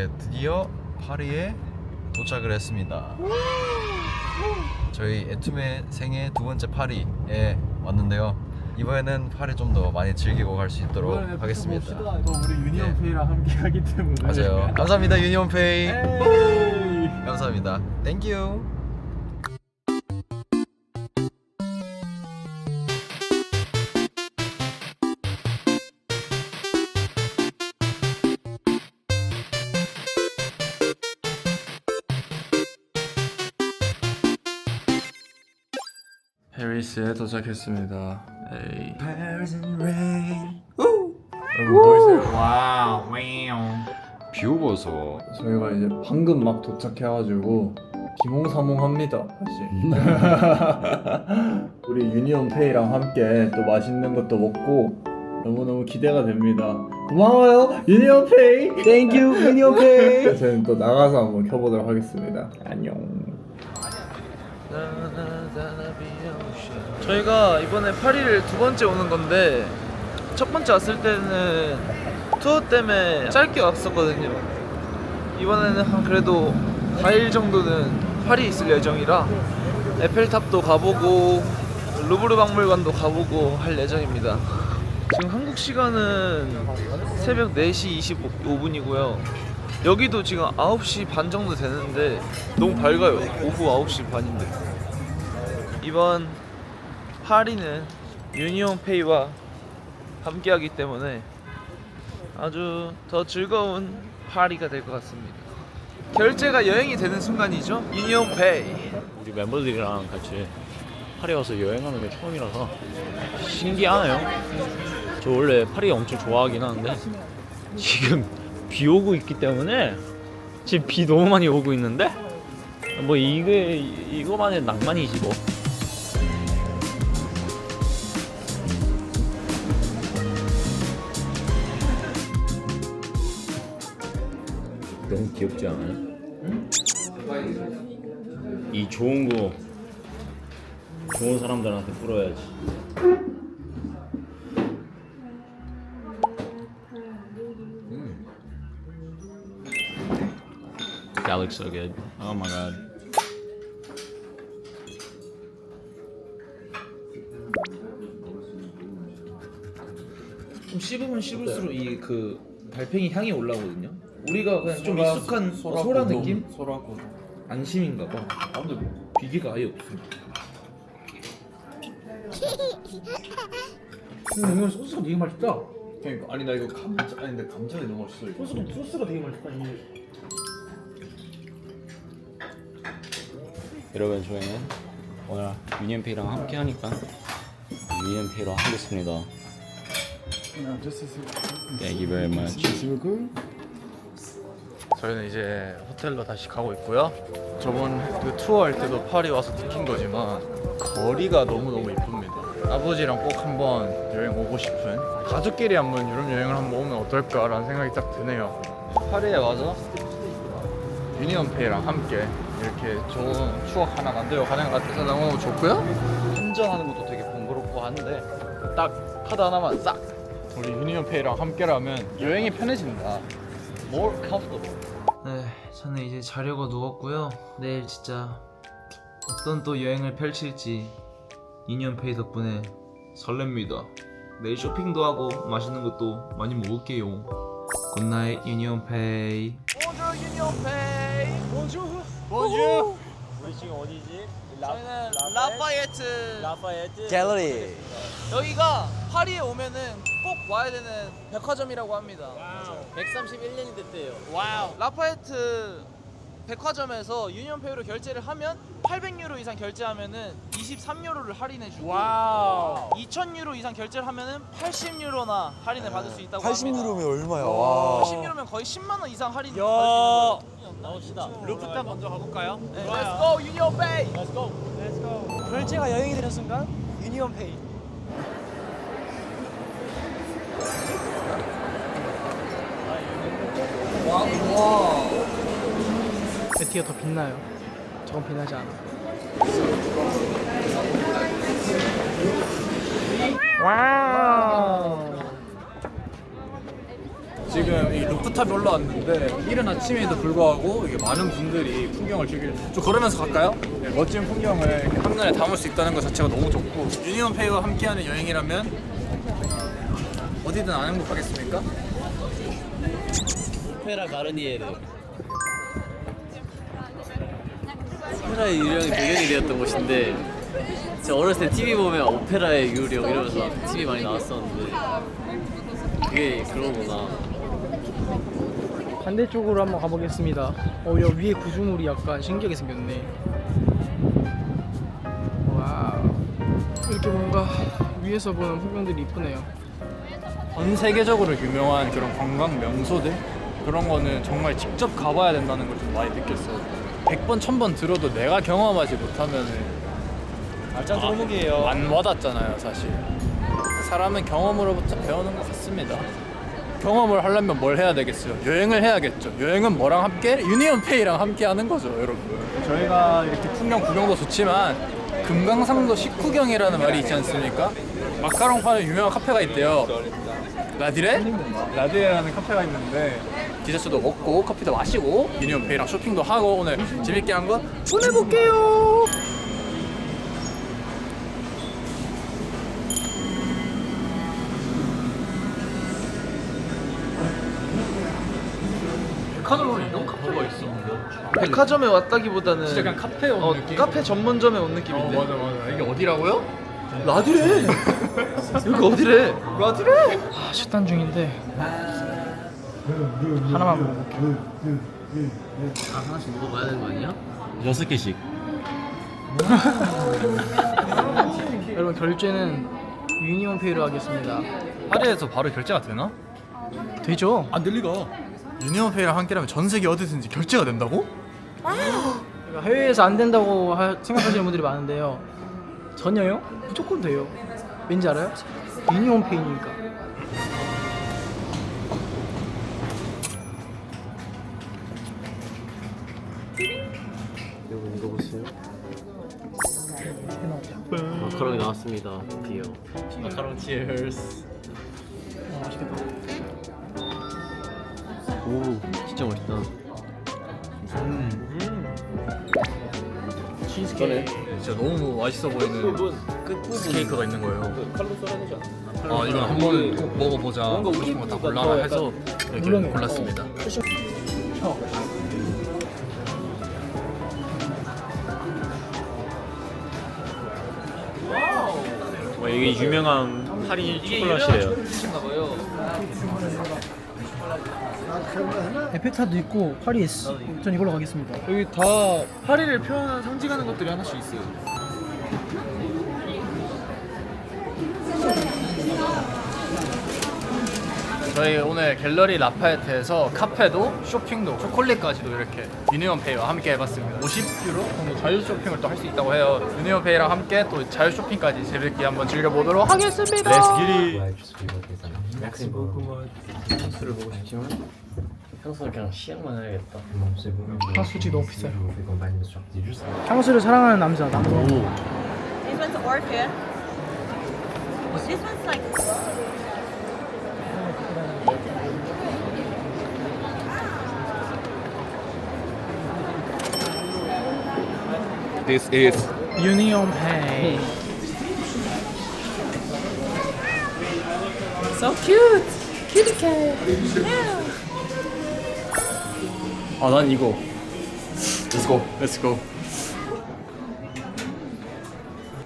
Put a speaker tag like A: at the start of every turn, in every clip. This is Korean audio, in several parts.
A: 네, 드디어 파리에 도착을 했습니다. 저희 애툼의 생애 두 번째 파리에 왔는데요. 이번에는 파리 좀 더 많이 즐기고 갈 수 있도록 하겠습니다.
B: 또 우리 유니온페이랑 함께 하기 때문에.
A: 맞아요. 감사합니다, 유니온페이.
B: 에이.
A: 감사합니다. 땡큐.
B: 페리스에 도착했습니다. 에이.
A: Paris and rain.
B: 여러분 보이세요? 와우.
A: 뷰 보소.
B: 저희가 이제 방금 막 도착해가지고 기몽사몽합니다 사실. 우리 유니온페이랑 함께 또 맛있는 것도 먹고 너무너무 기대가 됩니다. 고마워요 유니온페이.
A: Thank you, 유니온페이.
B: 저희는 또 나가서 한번 켜보도록 하겠습니다. 안녕.
C: 저희가 이번에 파리를 두 번째 오는 건데 첫 번째 왔을 때는 투어 때문에 짧게 왔었거든요. 이번에는 한 그래도 4일 정도는 파리에 있을 예정이라 에펠탑도 가보고 루브르 박물관도 가보고 할 예정입니다. 지금 한국 시간은 새벽 4시 25분이고요 여기도 지금 9시 반 정도 되는데 너무 밝아요. 오후 9시 반인데. 이번 파리는 유니온페이와 함께하기 때문에 아주 더 즐거운 파리가 될 것 같습니다. 결제가 여행이 되는 순간이죠. 유니온페이.
D: 우리 멤버들이랑 같이 파리 와서 여행하는 게 처음이라서 신기하네요. 저 원래 파리 엄청 좋아하긴 하는데 지금 비 오고 있기 때문에 지금 비 너무 많이 오고 있는데 뭐 이거만의 낭만이지 뭐. 너무 귀엽지 않아요? 이 좋은 거 좋은 사람들한테 풀어야지. That looks so good. Oh my god.
C: 좀 씹으면 씹을수록 이 그 달팽이 향이 올라오거든요. 우리가 그냥 좀 익숙한 소라 느낌?
B: 소라고.
C: 안심인가 봐. 아 근데 비계가 아예 없어. 근데 이건 소스가 되게 맛있다.
B: 그러니까 아니 나 이거 감자 아니 근데 감자가 너무 맛있어 이거.
C: 소스가 되게 맛있다. 이게.
D: 여러분 저희는 오늘 유니온페이랑 함께 하니까 유니온페이로 하겠습니다. Thank you very much.
A: 저희는 이제 호텔로 다시 가고 있고요. 저번 그 투어 할 때도 파리 와서 느낀 거지만 거리가 너무너무 이쁩니다. 아버지랑 꼭 한번 여행 오고 싶은, 가족끼리 한번 유럽 여행을 한번 오면 어떨까라는 생각이 딱 드네요. 파리에 와서 유니온페이랑 함께 이렇게 좋은 추억 하나 만들어 가는 것 같아서 너무 좋고요. 환전하는 것도 되게 번거롭고 한데 딱 카드 하나만 싹 우리 유니온페이랑 함께라면 여행이 편해진다. More comfortable.
C: 네, 저는 이제 자려고 누웠고요. 내일 진짜 어떤 또 여행을 펼칠지 유니온페이 덕분에 설렙니다. 내일 쇼핑도 하고 맛있는 것도 많이 먹을게요. 굿나잇 유니온페이. Bonjour 유니온페이. Bonjour.
D: 우리 지금 어디지?
C: 저희는 라파예트
E: 갤러리.
C: 여기가 파리에 오면은 꼭 와야 되는 백화점이라고 합니다.
D: 131년이 됐대요.
C: 와우. 라파예트 백화점에서 유니온페이로 결제를 하면 800유로 이상 결제하면은 23유로를 할인해 주고 2000유로 이상 결제를 하면은 80유로나 할인을 받을 수 있다고 합니다.
E: 80유로면 얼마야? 와.
C: 80유로면 거의 10만 원 이상 할인 받을 수 있는 거예요.
D: 나옵시다. 루프탑 먼저 가볼까요?
C: 네, Let's go 유니온페이.
D: Let's go. Let's go.
E: 결제가 여행이 되는 순간 유니온페이.
F: 에티가 더 빛나요. 저건 빛나지 않아.
C: 와우.
B: 지금 이 루프탑에 올라왔는데 이른 아침에도 불구하고 이게 많은 분들이 풍경을 즐길. 좀 걸으면서 갈까요? 네, 멋진 풍경을 이렇게 한눈에 담을 수 있다는 것 자체가 너무 좋고 유니온페이와 함께하는 여행이라면 어디든 안 행복하겠습니까?
E: 오페라 가르니에르. 오페라의 유령이 배경이 되었던 곳인데 제가 어렸을 때 TV 보면 오페라의 유령 이러면서 TV 많이 나왔었는데 그게 그런 거구나.
F: 반대쪽으로 한번 가보겠습니다. 여기 위에 구조물이 약간 신기하게 생겼네. 와우. 이렇게 뭔가 위에서 보는 풍경들이 이쁘네요.
B: 전 세계적으로 유명한 그런 관광 명소들 그런 거는 정말 직접 가봐야 된다는 걸 좀 많이 느꼈어요. 100번, 1000번 들어도 내가 경험하지 못하면은
A: 알짜 도루묵이에요.
B: 안 와닿잖아요, 사실. 사람은 경험으로부터 배우는 것 같습니다. 경험을 하려면 뭘 해야 되겠어요? 여행을 해야겠죠. 여행은 뭐랑 함께? 유니온페이랑 함께 하는 거죠, 여러분. 저희가 이렇게 풍경 구경도 좋지만 금강산도 식후경이라는 말이 있지 않습니까? 마카롱 파는 유명한 카페가 있대요. 라디레? 라디레라는 카페가 있는데 디저트도 먹고 커피도 마시고 유니온페이랑 쇼핑도 하고 오늘 재밌게 한 거 보내볼게요. 백화점에 이런 카페가 있어.
C: 백화점에 왔다기보다는
B: 진짜 그냥 카페에 온 느낌?
C: 카페 전문점에 온 느낌인데.
B: 맞아. 이게 어디라고요?
C: 라디래. 여기 어디래? 라디래.
F: 식단 중인데 하나만 먹어볼게요.
E: 하나씩 먹어봐야 되는 거 아니야? 6개씩.
F: 여러분 결제는 유니온페이로 하겠습니다.
B: 파리에서 바로 결제가 되나?
F: 되죠?
B: 안 될 리가. 유니온페이랑 함께라면 전 세계 어디든지 결제가 된다고?
F: 그러니까 해외에서 안 된다고 생각하시는 분들이 많은데요. 전혀요? 무조건 돼요. 왠지 알아요? 유니온페이니까.
E: 여러분 이거 보세요. 마카롱이 나왔습니다. 드디어. 마카롱 치얼스.
F: 맛있겠다.
E: 오 진짜 맛있다.
F: 치즈케이크.
B: 진짜 너무 맛있어 보이는 스테이크가 있는 거예요. 아 이건 한번 꼭 먹어보자. 먹고 싶은 거 다 골라라 해서 이렇게
F: 물론이요.
B: 골랐습니다.
D: 이게 유명한 파리 초콜릿이래요.
F: 에펠탑도 있고 파리스. 전 이걸로 가겠습니다.
C: 여기 다 파리를 표현하는 상징하는 것들이 하나씩 있어요.
B: 저희 오늘 갤러리 라파에트에서 카페도 쇼핑도 초콜릿까지도 이렇게 유니온페이와 함께 해봤습니다. 50유로 정도 자유 쇼핑을 또 할 수 있다고 해요. 유니온페이랑 함께 또 자유 쇼핑까지 재밌게 한번 즐겨보도록 하겠습니다.
D: Let's get it.
E: 향수를 먹고 싶지만 향수는 그냥 시향만 해야겠다.
F: 향수지 너무 비싸요. 향수를 사랑하는 남자.
G: This one's orchid. This one's like
A: This is
F: 유니온페이.
G: so cute. Kitty cat.
B: 아 난 이거. Let's go. Let's go.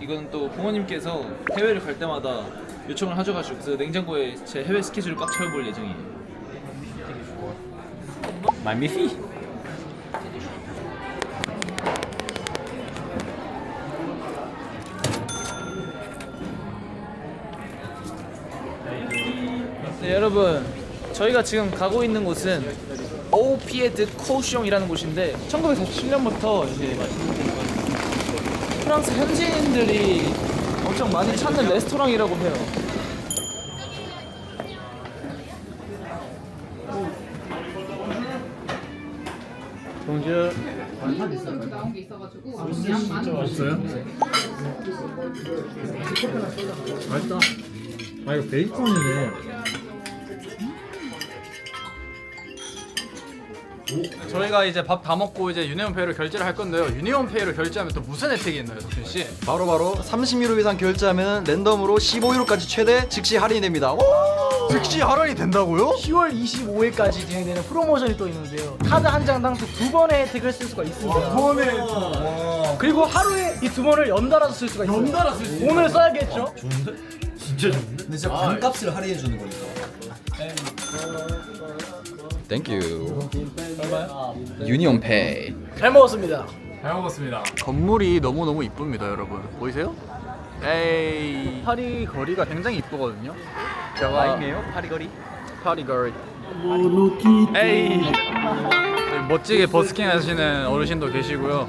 C: 이건 또 부모님께서 해외를 갈 때마다 요청을 하셔가지고 그래서 냉장고에 제 해외 스케줄을 꽉 채워볼 예정이에요.
D: 마미피.
C: 네, 여러분 저희가 지금 가고 있는 곳은 오피에드 코숑이라는 곳인데 1947년부터 이제 프랑스 현지인들이 엄청 많이 찾는 레스토랑이라고 해요.
B: 동주.
H: 없어요? 맛있다. 아 이거 베이컨이네.
B: 저희가 이제 밥 다 먹고 이제 유니온페이로 결제를 할 건데요. 유니온페이로 결제하면 또 무슨 혜택이 있나요, 덕준 씨?
H: 바로 30유로 이상 결제하면 랜덤으로 15유로까지 최대 즉시 할인이 됩니다. 오!
A: 즉시 할인이 된다고요?
F: 10월 25일까지 진행되는 프로모션이 또 있는데요. 카드 한 장당 또 2번의 혜택을 쓸 수가 있습니다. 그리고 하루에 이 2번을 연달아서 쓸 수가 있어요. 연달아 쓸 수 있어요. 오늘 써야겠죠?
H: 근데 진짜 반값을 할인해 주는 거니까. 땡큐. 유니온페이.
F: 잘 먹었습니다.
B: 잘 먹었습니다.
A: 건물이 너무너무 이쁩니다, 여러분. 보이세요? 에이. 파리 거리가 굉장히 이쁘거든요. 제가 파리거리? 파리거리. 에이. 여기 멋지게 버스킹 하시는 어르신도 계시고요.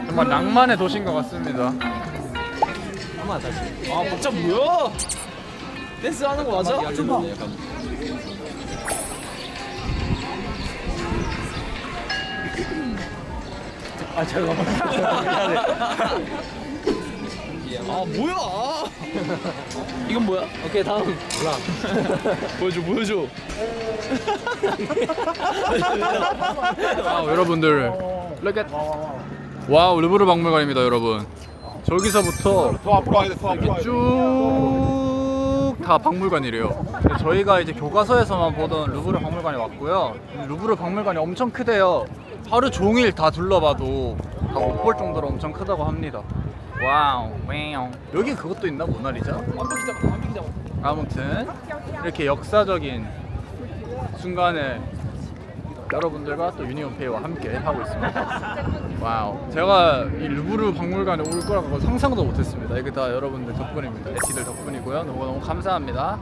A: 정말 낭만의 도시인 것 같습니다.
C: 아 복잡 뭐야? 댄스 하는 거 맞아? 좀 봐. 아 뭐야? 이건 뭐야? 오케이 다음. 몰라. 보여줘.
B: 아, 여러분들 look at 와우 루브르 박물관입니다, 여러분. 저기서부터 이렇게 쭉 다 박물관이래요. 저희가 이제 교과서에서만 보던 루브르 박물관에 왔고요. 루브르 박물관이 엄청 크대요. 하루 종일 다 둘러봐도 다 못 볼 정도로 엄청 크다고 합니다. 와우, 와우. 여기 그것도 있나, 모나리자? 아무튼 이렇게 역사적인 순간에 여러분들과 또 유니온페이와 함께 하고 있습니다. 와우. 제가 이 루브르 박물관에 올 거라고 상상도 못했습니다. 이게 다 여러분들 덕분입니다. 에티들 덕분이고요. 너무 감사합니다.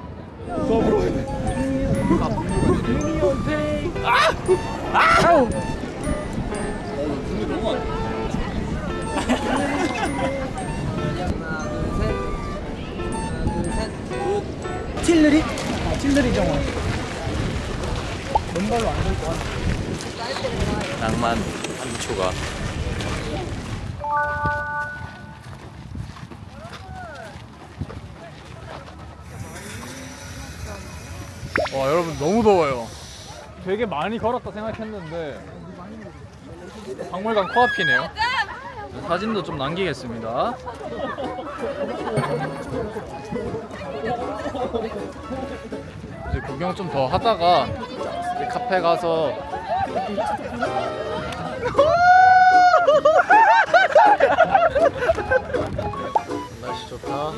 F: 틸르리? 아, 틸르리 정원. 맨발로 안 될 것 같아.
D: 낭만 한 초가.
B: 와, 여러분 너무 더워요. 되게 많이 걸었다 생각했는데 박물관 코앞이네요. 사진도 좀 남기겠습니다. 이제 구경 좀 더 하다가 이제 카페 가서
E: 날씨 좋다.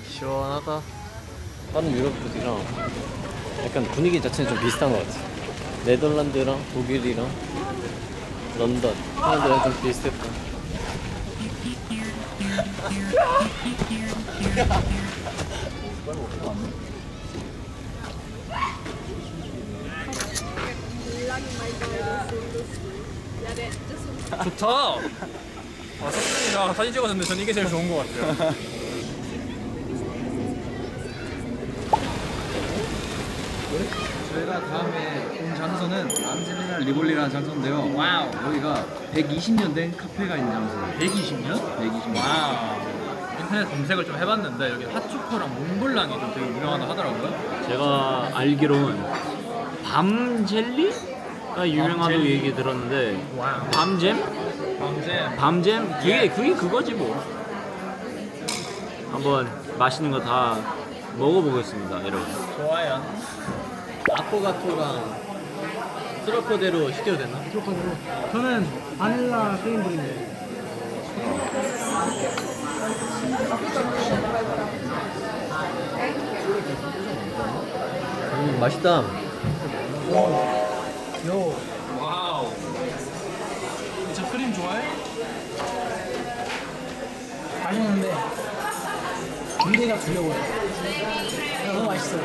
A: 시원하다.
E: 다른 유럽들이랑 약간 분위기 자체는 좀 비슷한 것 같아. 네덜란드랑 독일이랑 런던 하는 데랑 좀 비슷했다.
B: 좋다. 아, 석준이랑 사진 찍었는데 전 이게 제일 좋은 것 같아요.
H: 저희가 다음에 온 장소는 암젤리나 리볼리라는 장소인데요. 와우. 여기가 120년 된 카페가 있는 장소예요.
B: 120년?
H: 120년.
B: 와우. 인터넷 검색을 좀 해봤는데 여기 핫초코랑 몽블랑이 좀 되게 유명하다 하더라고요.
D: 제가 알기로는 밤 젤리가 유명하다고 얘기 들었는데 밤잼? 밤잼? 그게 그거지 뭐. 한번 맛있는 거 다 먹어보겠습니다, 여러분.
B: 좋아요.
E: 아포가토랑 트러퍼대로 시켜도 되나?
F: 저는 바닐라 크림브리인데.
E: 맛있다.
B: 와우. 저 크림 좋아해?
F: 맛있는데 군대가 두려워요. 너무 맛있어요.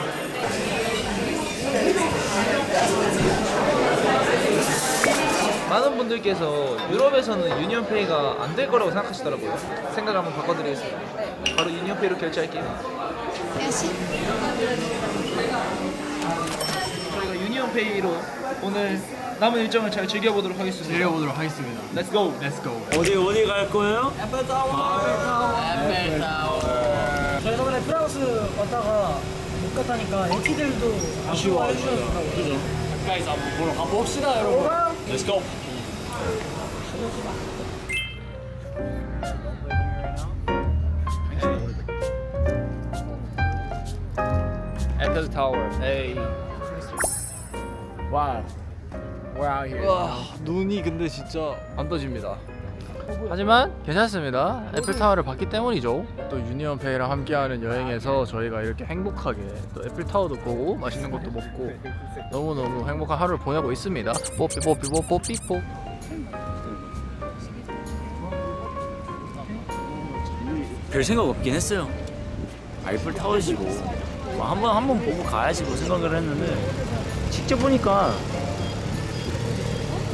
C: 많은 분들께서 유럽에서는 유니온페이가 안 될 거라고 생각하시더라고요. 생각을 한번 바꿔드리겠습니다. 바로 유니온페이로 결제할게요. 저희가 유니온페이로 오늘 남은 일정을 잘 즐겨보도록 하겠습니다.
B: 즐겨보도록 하겠습니다.
C: Let's go.
B: Let's go.
D: 어디 갈 거예요?
F: 저희 저번에 프랑스 왔다가 못 갔다니까 에티들도 아쉬워해 주셨더라고요.
B: 가이즈 한번 보러 가봅시다 여러분. Let's go.
A: Eiffel Tower. Hey.
B: Wow. We're out here.
A: 와, 눈이 근데 진짜 안 떠집니다. 하지만 괜찮습니다. 에펠타워를 봤기 때문이죠. 또 유니온페이랑 함께하는 여행에서 저희가 이렇게 행복하게 또 에펠타워도 보고 맛있는 것도 먹고 너무너무 행복한 하루를 보내고 있습니다. 뽀삐 뽀삐 뽀삐 뽀.
D: 별 생각 없긴 했어요. 아이플 타워지고 뭐 한번 보고 가야지 뭐 생각을 했는데 직접 보니까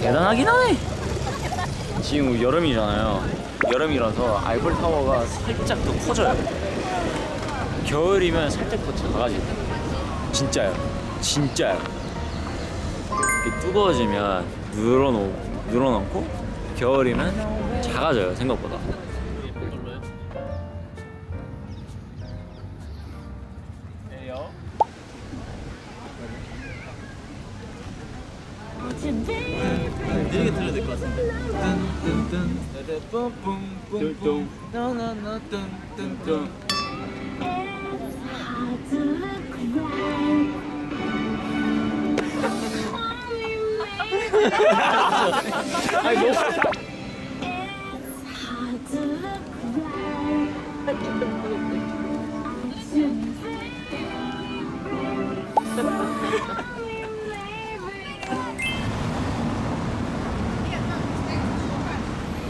D: 대단하긴 하네. 지금 여름이잖아요. 여름이라서 아이플 타워가 살짝 더 커져요. 겨울이면 살짝 더 작아지고. 진짜요. 진짜요. 이렇게 뜨거워지면 늘어놓고 겨울이면 작아져요 생각보다.
E: 느리게 틀어야 될 것 같은데.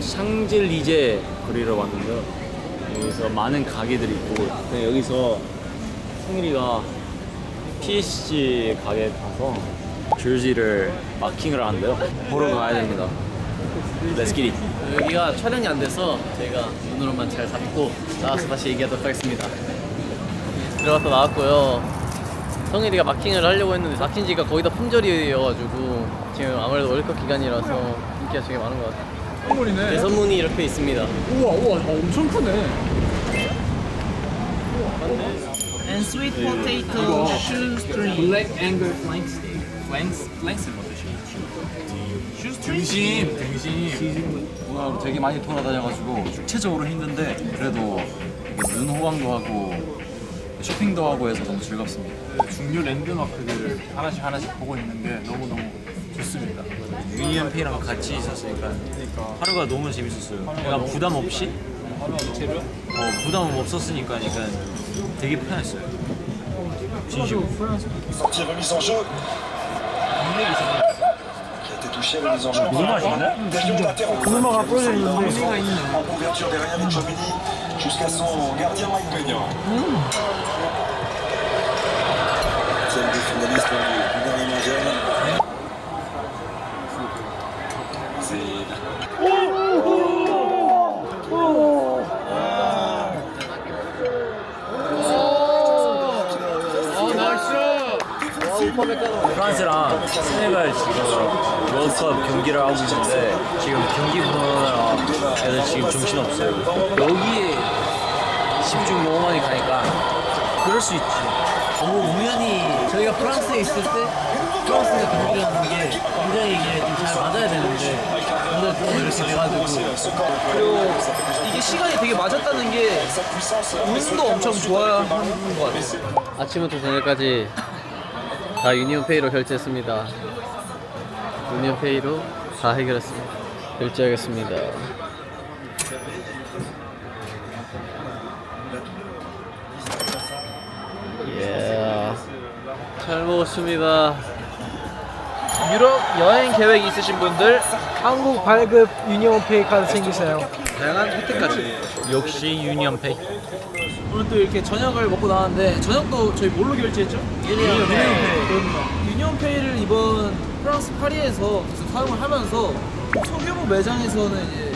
D: 샹젤리제 거리로 왔는데요. 여기서 많은 가게들이 있고 그냥 여기서 승일이가 PSG 가게 가서 jerse를 마킹을 하는데요. 보러 가야 됩니다. Let's get it.
E: 여기가 촬영이 안 돼서 저희가 눈으로만 잘 잡고 나와서 다시 얘기하도록 하겠습니다. 들어갔다 나왔고요. 성일이가 마킹을 하려고 했는데 잡힌 지가 거의 다 품절이어가지고 지금 아무래도 월드컵 기간이라서 인기가 되게 많은 것 같아요.
B: 선물이네.
E: 대선문이 이렇게 있습니다.
B: 우와 엄청 크네.
C: And sweet potato shoestring.
B: Black Angus flank steak. 플랭스 뭐지? 등심.
H: 오늘 되게 많이 돌아다녀가지고 육체적으로 힘든데 그래도 이게 눈 호강도 하고 쇼핑도 하고 해서 너무 즐겁습니다.
B: 중요 랜드마크들을 하나씩 보고 있는 게 너무너무 좋습니다.
D: 유니언페이랑 같이 있었으니까 하루가 너무 재밌었어요. 약간 부담 없이 부담 없었으니까 되게 편했어요. 진심으로.
I: Sortie remise en jeu. Qui a été touché, remise en jeu. Derrière l'interrompu. En couverture derrière avec Chomini jusqu'à son gardien Mike Peña. Celle des finalistes du dernier mondial.
D: 프랑스랑 세네갈 지금 월드컵 경기를 하고 있는데 지금 경기 보느라 애들 지금 정신없어요. 여기에 집중 너무 많이 가니까 그럴 수 있지.
E: 너무 우연히 저희가 프랑스에 있을 때 프랑스가 경기를 하는 게 굉장히 이게 좀 잘 맞아야 되는데 오늘 좀 이렇게 돼가지고
C: 그리고 이게 시간이 되게 맞았다는 게 운도 엄청 좋아하는 것 같아요.
E: 아침부터 저녁까지 다 유니온페이로 결제했습니다. 유니온페이로 다 해결했습니다. 결제하겠습니다. 예. 잘 먹었습니다.
C: 유럽 여행 계획 있으신 분들
F: 한국 발급 유니온페이 카드 챙기세요.
C: 다양한 혜택까지.
D: 역시 유니언페이.
C: 오늘 또 이렇게 저녁을 먹고 나왔는데 저녁도 저희 뭘로 결제했죠? 유니온페이. 유니온페이를 이번 프랑스 파리에서 계속 사용을 하면서 소규모 매장에서는 이제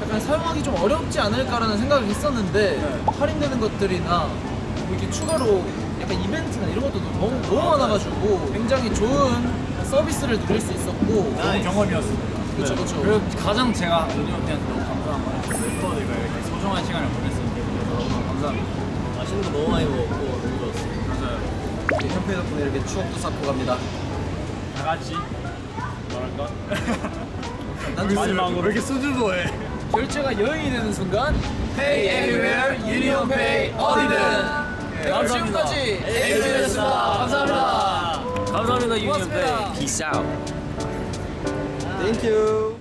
C: 약간 사용하기 좀 어렵지 않을까라는 생각을 했었는데 할인되는 것들이나 뭐 이렇게 추가로 약간 이벤트나 이런 것도 너무 많아가지고 굉장히 좋은 서비스를 누릴 수 있었고
B: 좋은 경험이었습니다.
C: 그쵸 그쵸.
B: 그리고 가장 제가 유니온페이한테 너무 감사한 건 멤버들과 이렇게 소중한 시간을 보냈습니다. 너무 감사합니다.
E: 맛있는 거 너무 많이 먹었고 너무 좋았어요.
B: 맞아요.
C: 현페 덕분에 이렇게 추억도 쌓고 갑니다.
D: 같이 뭐랄까?
B: 마지막으로 왜 이렇게 수줍어해? 결제가 여행이 되는 순간 Pay Everywhere, Union Pay 어디든. 지금까지 에이비였습니다. 감사합니다.
E: 감사합니다 유니언 페이.
C: Thank you.